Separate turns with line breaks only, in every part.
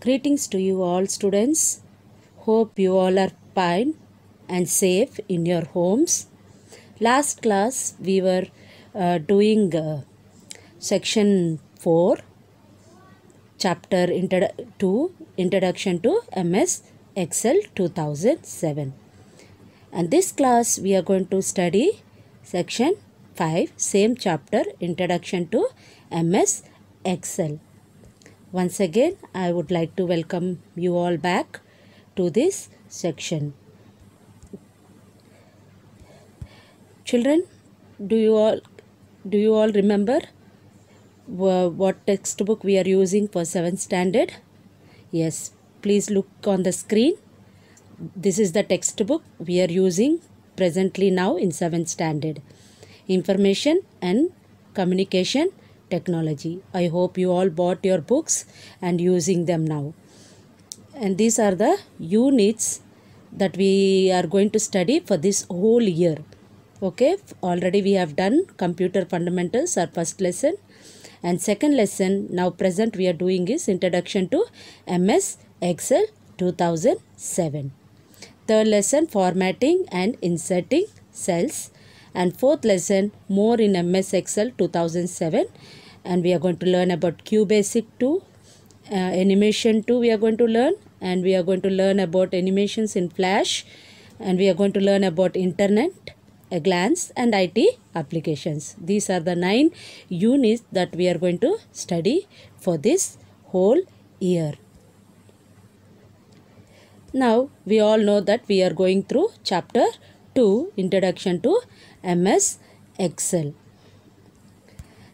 Greetings to you all, students. Hope you all are fine and safe in your homes. Last class we were doing section 4, chapter 2, Introduction to MS Excel 2007. And this class we are going to study section 5, same chapter, Introduction to MS Excel. Once again, I would like to welcome you all back to this section. Children, do you all remember what textbook we are using for 7th standard? Yes, please look on the screen. This is the textbook we are using presently now in 7th standard. Information and Communication Technology. I hope you all bought your books and using them now. And these are the units that we are going to study for this whole year. Okay, already we have done Computer Fundamentals, our first lesson. And second lesson, now present we are doing is Introduction to MS Excel 2007. Third lesson, Formatting and Inserting Cells. And fourth lesson, more in MS Excel 2007. And we are going to learn about QBasic 2, Animation 2 we are going to learn. And we are going to learn about animations in Flash. And we are going to learn about Internet, a glance and IT applications. These are the 9 units that we are going to study for this whole year. Now, we all know that we are going through chapter 2, Introduction to MS Excel.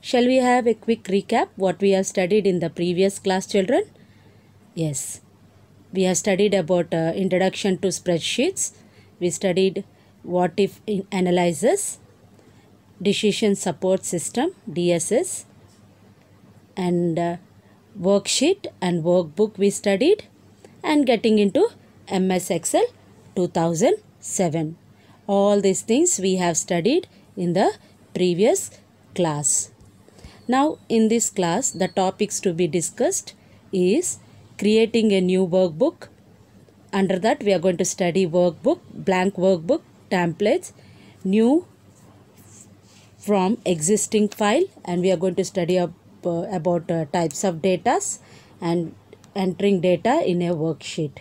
Shall we have a quick recap what we have studied in the previous class, children? Yes, we have studied about Introduction to Spreadsheets. We studied what if analysis, Decision Support System, DSS, and worksheet and workbook we studied, and getting into MS Excel 2007. All these things we have studied in the previous class. Now in this class, the topics to be discussed is creating a new workbook. Under that we are going to study workbook, blank workbook, templates, new from existing file, and we are going to study about types of data and entering data in a worksheet.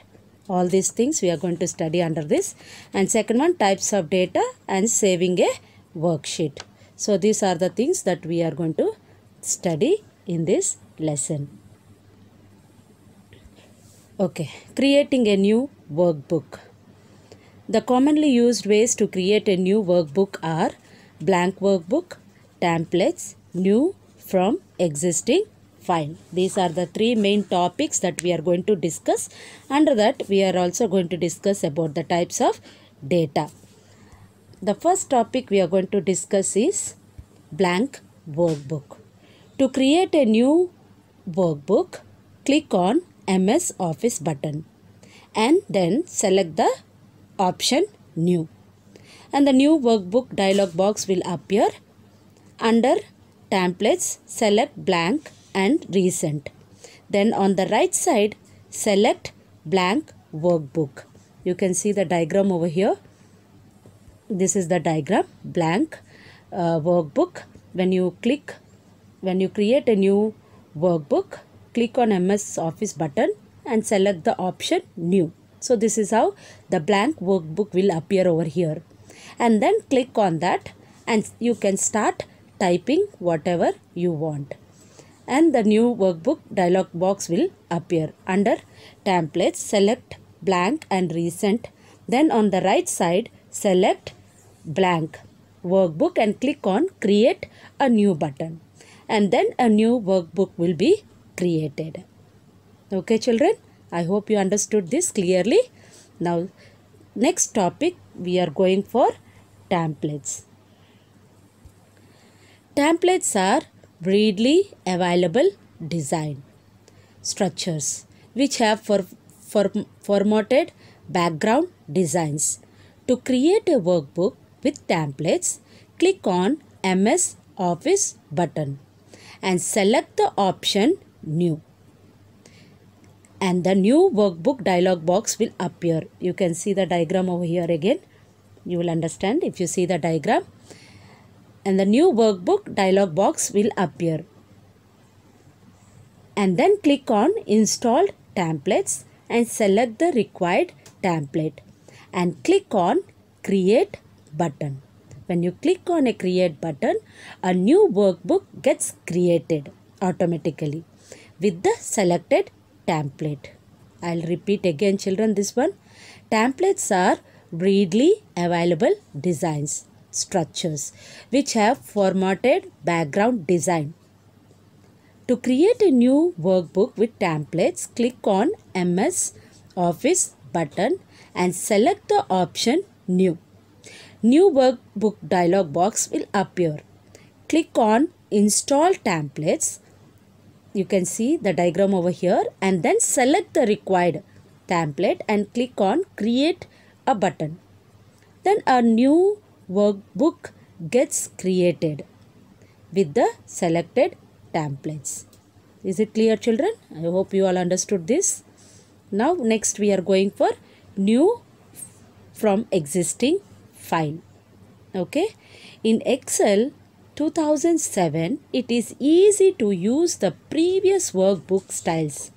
All these things we are going to study under this. And second one, types of data and saving a worksheet. So these are the things that we are going to study in this lesson. Okay, creating a new workbook. The commonly used ways to create a new workbook are blank workbook, templates, new from existing file. These are the 3 main topics that we are going to discuss. Under that, we are also going to discuss about the types of data. The first topic we are going to discuss is blank workbook. To create a new workbook, click on MS Office button and then select the option New. And the new workbook dialog box will appear. Under Templates, select blank and recent. Then on the right side, select blank workbook. You can see the diagram over here. This is the diagram, blank workbook. When you create a new workbook, click on MS Office button and select the option New. So this is how the blank workbook will appear over here. And then click on that and you can start typing whatever you want. And the new workbook dialog box will appear. Under templates, select blank and recent. Then on the right side, select blank workbook and click on create a new button. And then a new workbook will be created. Okay, children, I hope you understood this clearly. Now, next topic we are going for templates. Templates are readily available design structures which have formatted background designs. To create a workbook with templates, click on MS Office button and select the option New. and the new workbook dialog box will appear. You can see the diagram over here again. You will understand if you see the diagram. And the new workbook dialog box will appear. And then click on installed templates and select the required template and click on create button. When you click on a create button, a new workbook gets created automatically with the selected template. I'll repeat again, children, this one. Templates are readily available designs, structures which have formatted background design. To create a new workbook with templates, click on MS Office button and select the option New. New workbook dialog box will appear. Click on Install Templates. You can see the diagram over here, and then select the required template and click on Create a button. Then a new workbook gets created with the selected templates. Is it clear, children? I hope you all understood this. Now next we are going for new from existing file. Okay, in Excel 2007 it is easy to use the previous workbook styles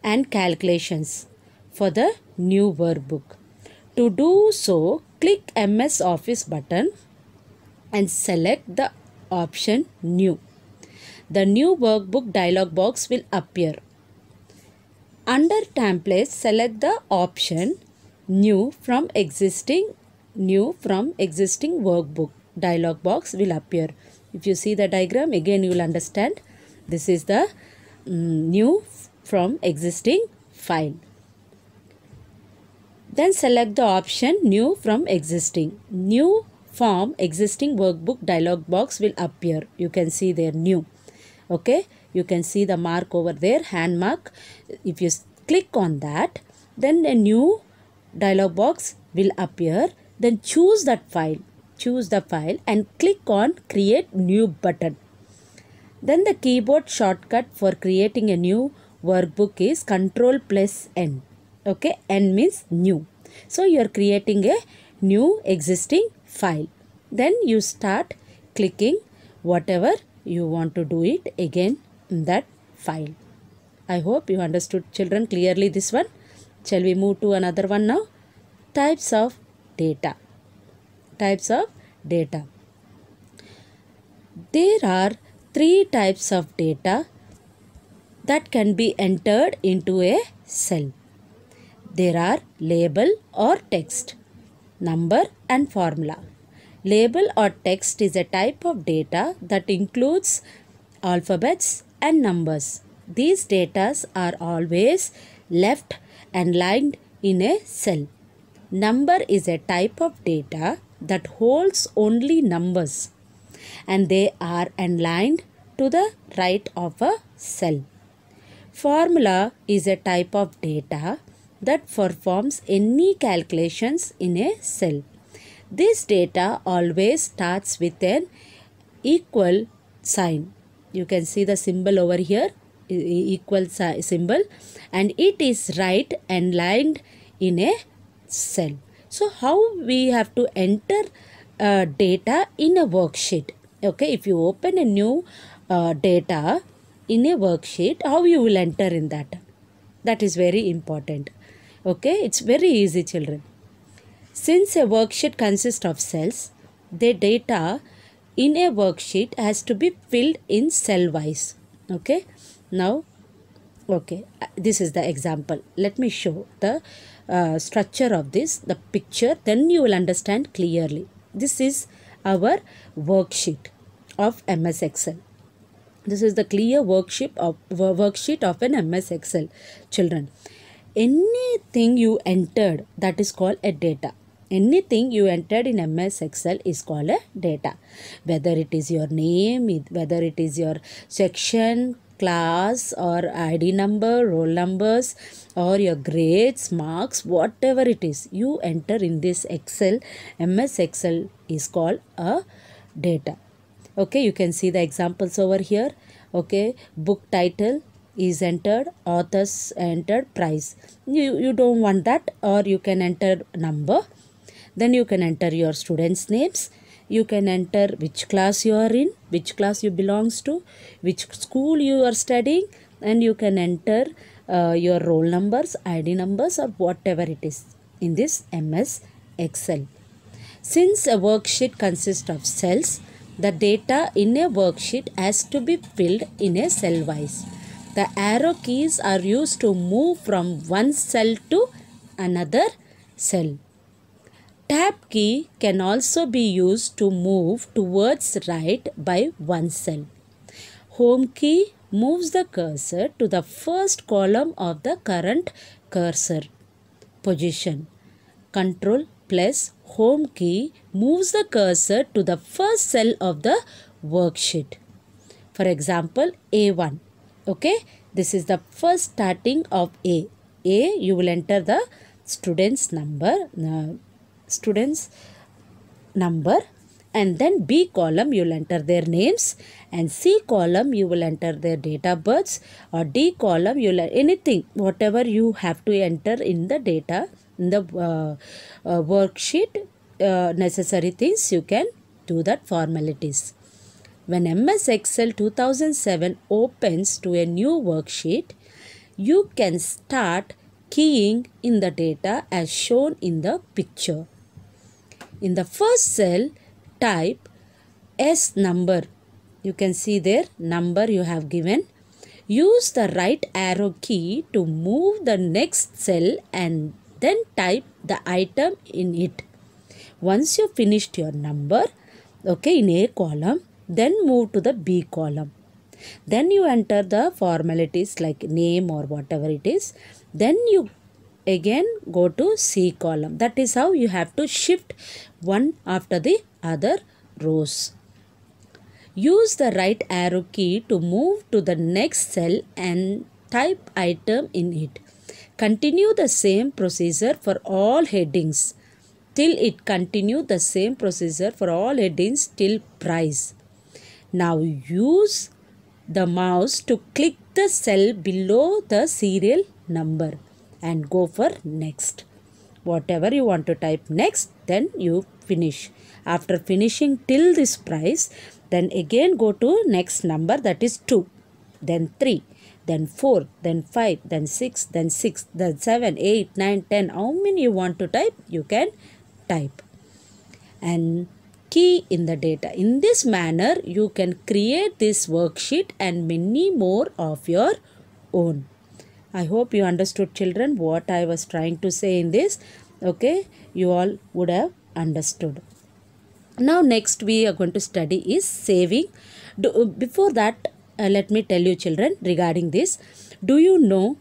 and calculations for the new workbook. To do so, click MS Office button and select the option New. The new workbook dialog box will appear. Under templates, select the option New from existing workbook. Dialog box will appear. If you see the diagram, again you will understand. This is the new from existing file. Then select the option New from existing. New from existing workbook dialog box will appear. You can see there New. Okay, you can see the mark over there, hand mark. If you click on that, then a new dialog box will appear. Then choose that file. Choose the file and click on Create New button. Then the keyboard shortcut for creating a new workbook is Ctrl+N. Okay, N means new. So you are creating a new existing file. Then you start clicking whatever you want to do it again in that file. I hope you understood, children, clearly this one. Shall we move to another one now? Types of data. Types of data. There are 3 types of data that can be entered into a cell. There are label or text, number and formula. Label or text is a type of data that includes alphabets and numbers. These data are always left aligned in a cell. Number is a type of data that holds only numbers and they are aligned to the right of a cell. Formula is a type of data that performs any calculations in a cell. This data always starts with an equal sign. You can see the symbol over here, equal symbol, and it is right and aligned in a cell. So how we have to enter data in a worksheet? Okay, if you open a new data in a worksheet, how you will enter in that? That is very important. Okay, it's very easy, children. Since a worksheet consists of cells, the data in a worksheet has to be filled in cell wise. Okay, now, okay, this is the example. Let me show the structure of this, the picture, then you will understand clearly. This is our worksheet of MS Excel. This is the clear worksheet of an MS Excel, children. Anything you entered, that is called a data. Anything you entered in MS Excel is called a data. Whether it is your name, whether it is your section, class or ID number, roll numbers or your grades, marks, whatever it is, you enter in this Excel, MS Excel is called a data. Okay, you can see the examples over here. Okay, book title, is entered, authors entered, price. You don't want that, or you can enter number. Then you can enter your students' names. You can enter which class you are in, which class you belongs to, which school you are studying, and you can enter your roll numbers, ID numbers, or whatever it is in this MS Excel. Since a worksheet consists of cells, the data in a worksheet has to be filled in a cell wise. The arrow keys are used to move from one cell to another cell. Tab key can also be used to move towards right by one cell. Home key moves the cursor to the first column of the current cursor position. Control plus home key moves the cursor to the first cell of the worksheet. For example, A1. Okay, this is the first starting of A. A, you will enter the student's number, and then B column you will enter their names, and C column you will enter their date of births, or D column you will anything, whatever you have to enter in the data in the worksheet, necessary things you can do that formalities. When MS Excel 2007 opens to a new worksheet, you can start keying in the data as shown in the picture. In the first cell, type S number. You can see there number you have given. Use the right arrow key to move the next cell and then type the item in it. Once you finished your number, okay, in A column, then move to the B column. Then you enter the formalities like name or whatever it is. Then you again go to C column. That is how you have to shift one after the other rows. Use the right arrow key to move to the next cell and type item in it. Continue the same procedure for all headings till it continue the same procedure for all headings till price. Now use the mouse to click the cell below the serial number and go for next. Whatever you want to type next, then you finish. After finishing till this price, then again go to next number, that is 2, then 3, then 4, then 5, then 6, then 6, then 7, 8, 9, 10. How many you want to type? You can type. And key in the data. In this manner, you can create this worksheet and many more of your own. I hope you understood, children, what I was trying to say in this. Okay, you all would have understood. Now next we are going to study is saving. Before that, let me tell you, children, regarding this. Do you know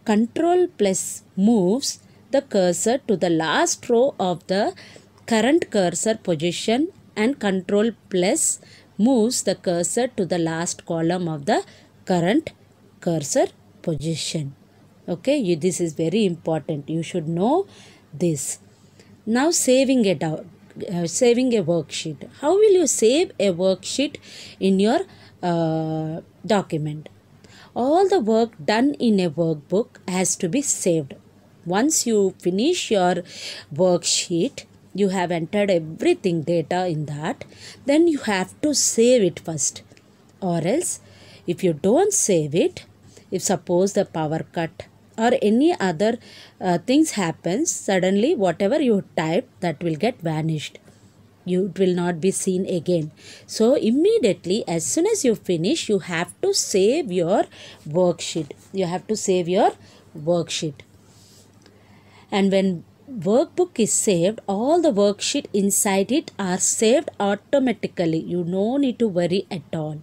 Control plus moves the cursor to the last row of the current cursor position, and Control plus moves the cursor to the last column of the current cursor position. Okay, this is very important. You should know this. Now saving a worksheet. How will you save a worksheet in your document? All the work done in a workbook has to be saved. Once you finish your worksheet, you have entered everything data in that, then you have to save it first. Or else, if you don't save it, if suppose the power cut or any other things happens, suddenly whatever you type, that will get vanished. It will not be seen again. So immediately as soon as you finish, you have to save your worksheet. You have to save your worksheet. And when workbook is saved, all the worksheet inside it are saved automatically. You no need to worry at all.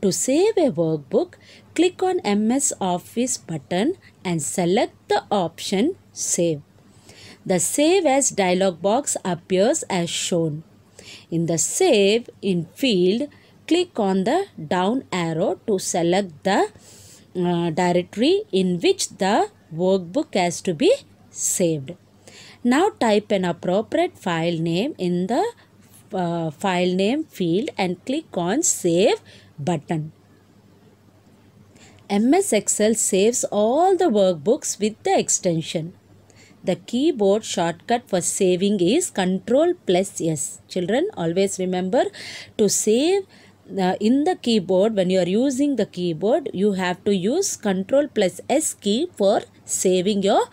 To save a workbook, click on MS Office button and select the option Save. The Save As dialog box appears as shown. In the Save in field, click on the down arrow to select the directory in which the workbook has to be saved. Now type an appropriate file name in the file name field and click on Save button. MS Excel saves all the workbooks with the extension. The keyboard shortcut for saving is Ctrl plus S. Children, always remember to save in the keyboard. When you are using the keyboard, you have to use Ctrl plus S key for saving your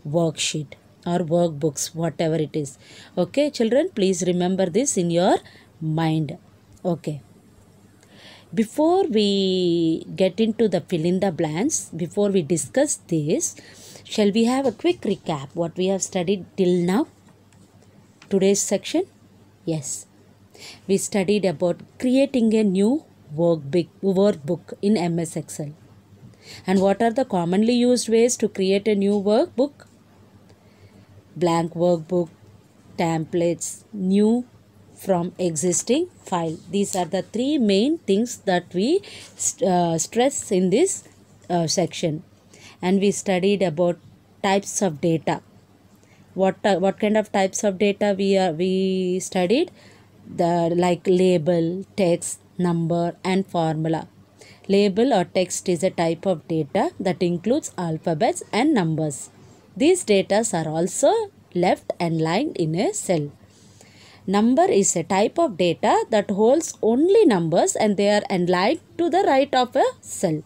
worksheet or workbooks, whatever it is. Okay, children, please remember this in your mind. Okay. Before we get into the fill in the blanks, before we discuss this, shall we have a quick recap what we have studied till now? Today's section? Yes. We studied about creating a new workbook in MS Excel. And what are the commonly used ways to create a new workbook? Blank workbook, templates, new from existing file. These are the three main things that we stress in this section. And we studied about types of data. What kind of types of data we studied? Like label, text, number and formula. Label or text is a type of data that includes alphabets and numbers. These data are also left and lined in a cell. Number is a type of data that holds only numbers and they are aligned to the right of a cell.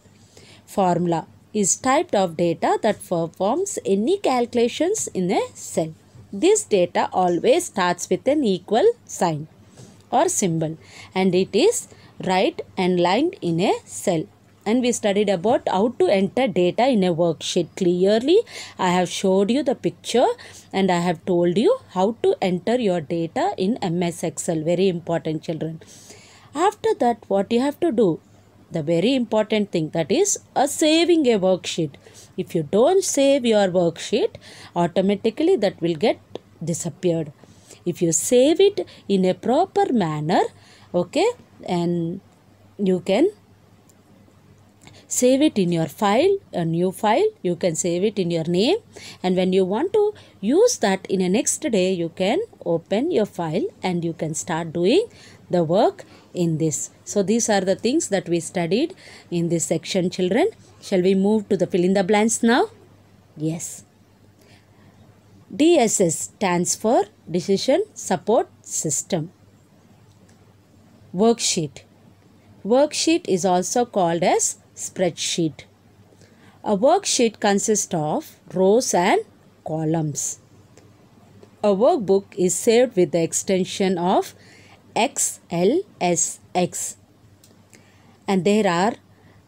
Formula is type of data that performs any calculations in a cell. This data always starts with an equal sign or symbol and it is right and lined in a cell. And we studied about how to enter data in a worksheet. Clearly, I have showed you the picture and I have told you how to enter your data in MS Excel. Very important, children. After that, what you have to do? The very important thing, that is saving a worksheet. If you don't save your worksheet, automatically that will get disappeared. If you save it in a proper manner, okay, and you can save it in your file, a new file, you can save it in your name, and when you want to use that in a next day, you can open your file and you can start doing the work in this. So these are the things that we studied in this section, children. Shall we move to the fill in the blanks now? Yes. DSS stands for Decision Support System. Worksheet. Worksheet is also called as spreadsheet. A worksheet consists of rows and columns. A workbook is saved with the extension of XLSX. And there are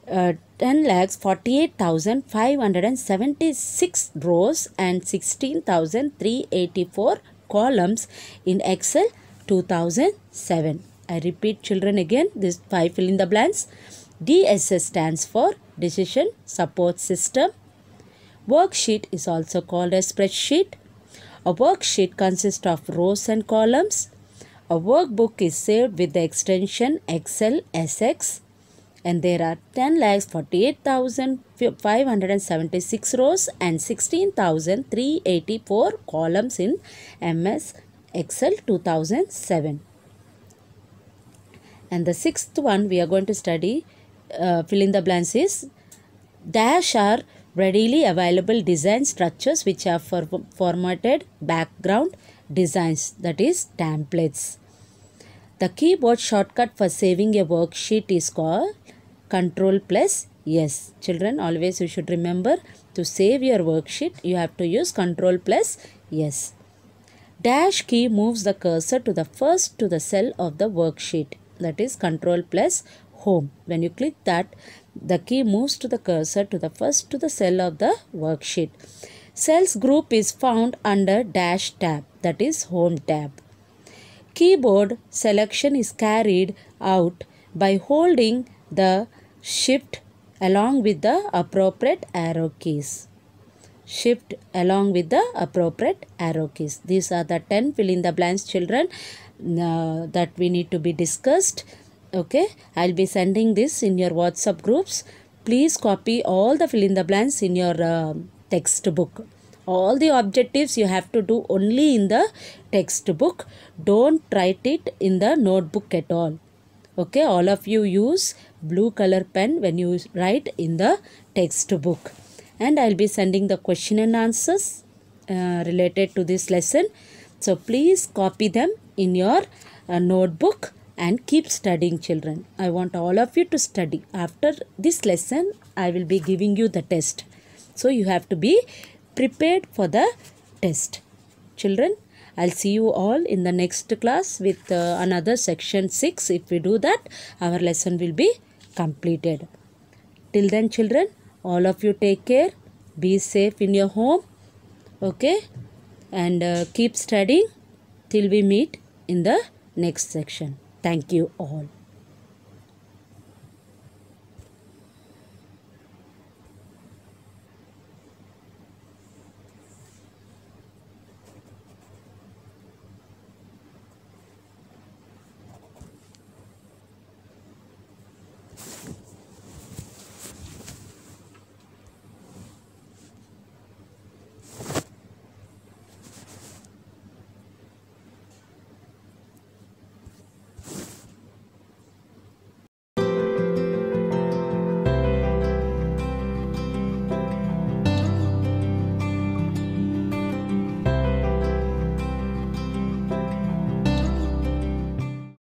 10,48,576 rows and 16,384 columns in Excel 2007. I repeat, children, again, this 5 fill in the blanks. DSS stands for Decision Support System. Worksheet is also called a spreadsheet. A worksheet consists of rows and columns. A workbook is saved with the extension XLSX. And there are 10,48,576 rows and 16,384 columns in MS Excel 2007. And the sixth one we are going to study, fill in the blanks, is dash are readily available design structures which are formatted background designs, that is templates. The keyboard shortcut for saving a worksheet is called Ctrl plus S. Children, always you should remember to save your worksheet, you have to use Ctrl plus S. Dash key moves the cursor to the first to the cell of the worksheet, that is Ctrl plus Home. When you click that, the key moves to the cursor to the first to the cell of the worksheet. Cells group is found under Dash tab, that is Home tab. Keyboard selection is carried out by holding the Shift along with the appropriate arrow keys. Shift along with the appropriate arrow keys. These are the 10 fill in the blanks, children, that we need to be discussed. Okay, I'll be sending this in your WhatsApp groups. Please copy all the fill in the blanks in your textbook. All the objectives you have to do only in the textbook. Don't write it in the notebook at all. Okay, all of you use blue color pen when you write in the textbook. And I'll be sending the question and answers related to this lesson. So please copy them in your notebook and keep studying, children. I want all of you to study. After this lesson, I will be giving you the test. So you have to be prepared for the test. Children, I'll see you all in the next class with another section 6. If we do that, our lesson will be completed. Till then, children, all of you take care. Be safe in your home. Okay? And keep studying till we meet in the next section. Thank you all.